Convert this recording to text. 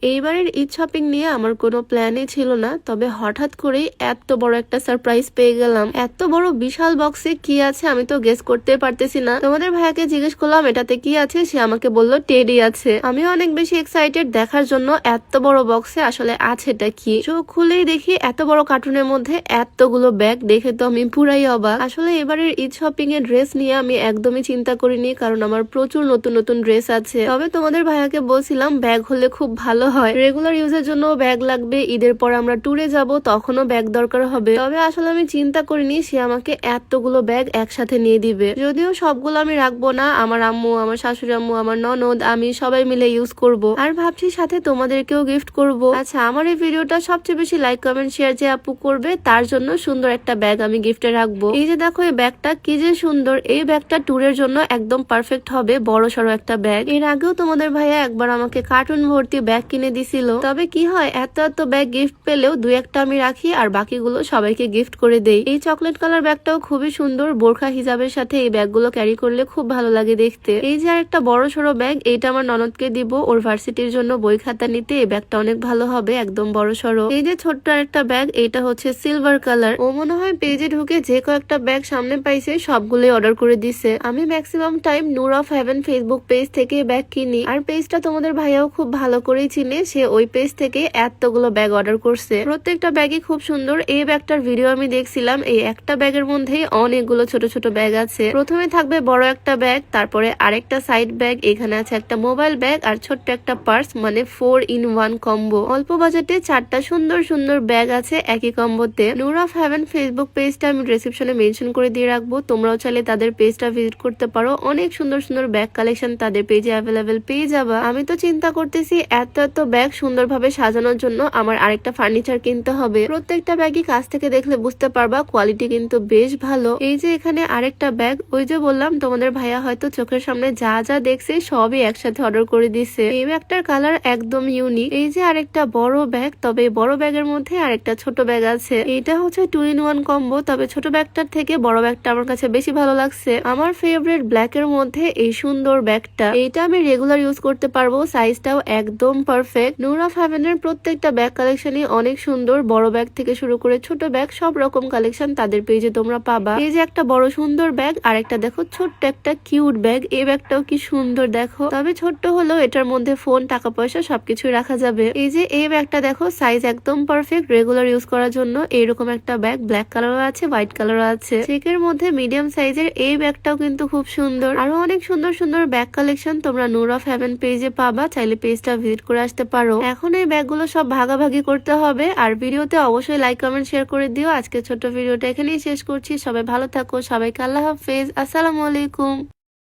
এইবারের ঈদ শপিং নিয়ে আমার কোনো প্ল্যানই ছিল না, তবে হঠাৎ করেই এত বড় একটা সারপ্রাইজ পেয়ে গেলাম। এত বড় বিশাল বক্সে কি আছে আমি তো গেস করতে পারতেছি না। তোমাদের ভাইয়াকে জিজ্ঞেস করলাম এটাতে কি আছে, সে আমাকে বলল টেডি আছে। আমি অনেক বেশি এক্সাইটেড দেখার জন্য এত বড় বক্সে আসলে আছেটা কি। চোখ খুলেই দেখি এত বড় কার্টুনের মধ্যে এতগুলো ব্যাগ, দেখে তো আমি পুরাই অবাক। আসলে এবারের ঈদ শপিং এর ড্রেস নিয়ে আমি একদমই চিন্তা করিনি, কারণ আমার প্রচুর নতুন নতুন ড্রেস আছে। তবে তোমাদের ভাইয়াকে বলছিলাম ব্যাগ হলে খুব ভালো হয়, রেগুলার ইউজের জন্য ব্যাগ লাগবে, ঈদের পর আমরা ট্যুরে যাব তখনও ব্যাগ দরকার হবে। তবে আসলে আমি চিন্তা করিনি সে আমাকে এতগুলো ব্যাগ একসাথে নিয়ে দিবে। যদিও সবগুলো আমি রাখবো না, আমার আম্মু, আমার শাশুড়ি আম্মু, আমার ননদ, আমি সবাই মিলে ইউজ করব। আর ভাবছি সাথে তোমাদেরকেও গিফট করব। আচ্ছা, আমার এই ভিডিওটা সবচেয়ে বেশি লাইক কমেন্ট শেয়ার যে আপু করবে তার জন্য সুন্দর একটা ব্যাগ আমি গিফটে রাখবো। এই যে দেখো এই ব্যাগটা কি যে সুন্দর, এই ব্যাগটা ট্যুরের জন্য একদম পারফেক্ট হবে, বড় সড়ো একটা ব্যাগ। এর আগেও তোমাদের ভাইয়া একবার আমাকে কার্টুন ভর্তি ব্যাগ কিনে দিছিল। তবে কি হয়, এত এত ব্যাগ গিফট পেলেও দুই একটা আমি রাখি আর বাকিগুলো সবাইকে গিফট করে দেই। এই চকলেট কালার ব্যাগটাও খুবই সুন্দর, বোরখা হিজাবের সাথে এই ব্যাগগুলো ক্যারি করলে খুব ভালো লাগে দেখতে। এই যে আরেকটা বড় সড়ো ব্যাগ, এইটা আমার ননদকে দিব ওর ভার্সিটির জন্য বই খাতা নিতে, এই ব্যাগটা অনেক ভালো হবে, একদম বড় সড়ো। এই যে ছোট্ট আরেকটা ব্যাগ, এইটা হচ্ছে সিলভার কালার। ও মনে হয় পেজে ঢুকে যে কয়েকটা ব্যাগ সামনে পাইছে সবগুলোই অর্ডার করে দিছে। আমি maximum time Noor of Heaven Facebook page থেকে ব্যাগ কিনি, আর পেজটা তোমাদের ভাইয়াও খুব ভালো করেই চিনে, সে ওই পেজ থেকে এতগুলো ব্যাগ অর্ডার করছে। প্রত্যেকটা ব্যাগই খুব সুন্দর। এই ব্যাগটার ভিডিও আমি দেখছিলাম, এই একটা ব্যাগের মধ্যেই অনেকগুলো ছোট ছোট ব্যাগ আছে। প্রথমে থাকবে বড় একটা ব্যাগ, তারপরে আরেকটা সাইড ব্যাগ, এখানে আছে একটা মোবাইল ব্যাগ আর ছোট্ট একটা পার্স, মানে 4 in 1 কম্বো। অল্প বাজেটে চারটা সুন্দর সুন্দর ব্যাগ আছে একই কম্বোতে। নূর অফ হেভেন ফেসবুক পেজটা আমি ডেসক্রিপশনে মেনশন করে দিয়ে রাখবো, তোমরাও চাইলে তাদের পেজটা ভিজিট করতে পারো। অনেক সুন্দর সুন্দর ব্যাগ কালেকশন তাদের পেজে অ্যাভেলেবেল পেয়ে যাবা। আমি তো চিন্তা করতেছি এত এত ব্যাগ সুন্দরভাবে সাজানোর জন্য আমার আরেকটা ফার্নিচার কিনতে হবে। প্রত্যেকটা ব্যাগই কাছ থেকে দেখলে বুঝতে পারবা কোয়ালিটি কিন্তু বেশ ভালো। এই যে এখানে আরেকটা ব্যাগ, ওই যে বললাম তোমাদের ভাইয়া হয়তো চোখের সামনে যা যা দেখছে সবই একসাথে অর্ডার করে দিছে। এই ব্যাগটার কালার একদম ইউনিক। এই যে আরেকটা বড় ব্যাগ, তবে বড় ব্যাগের মধ্যে আরেকটা ছোট ব্যাগ আছে। এটা হচ্ছে 2 in 1 কম্বো, তবে ছোট ব্যাগটার থেকে বড় ব্যাগটা আমার কাছে বেশি ভালো লাগছে। আমার ফেভারিট ব্ল্যাক এর মধ্যে এই সুন্দর ব্যাগটা, এইটা আমি রেগুলার ইউজ করতে পারবো, সাইজটাও একদম পারফেক্ট। নূর অফ হেভেনের প্রত্যেকটা ব্যাগ কালেকশনই অনেক সুন্দর, বড় ব্যাগ থেকে শুরু করে ছোট ব্যাগ সব রকম কালেকশন তাদের পেজে তোমরা পাবা। এই যে একটা বড় সুন্দর ব্যাগ, আর একটা দেখো ছোট্ট একটা কিউট ব্যাগ, এই ব্যাগটাও কি সুন্দর দেখো। তবে ছোট্ট হলেও এটার মধ্যে ফোন, টাকা পয়সা সবকিছুই রাখা যাবে। এই যে এই ব্যাগটা দেখো, সাইজ একদম পারফেক্ট রেগুলার ইউজ করার জন্য। এইরকম একটা ব্যাগ ব্ল্যাক কালারও আছে, হোয়াইট কালারও আছে। চেকের মধ্যে মিডিয়াম সাইজের এই ব্যাগটাও কিন্তু খুব সুন্দর। আরো অনেক সুন্দর সুন্দর ব্যাগ কালেকশন তোমরা নূর অফ হেভেন পেজে পাবা, চাইলে পেজটা ভিজিট করে আসতে পারো। এখন এই ব্যাগগুলো সব ভাগাভাগি করতে হবে, আর ভিডিওতে অবশ্যই লাইক কমেন্ট শেয়ার করে দিও। আজকে ছোট্ট ভিডিওটা এখানেই শেষ করছি। সবাই ভালো থাকো, সবাইকে আল্লাহ হাফেজ, আসসালামু আলাইকুম।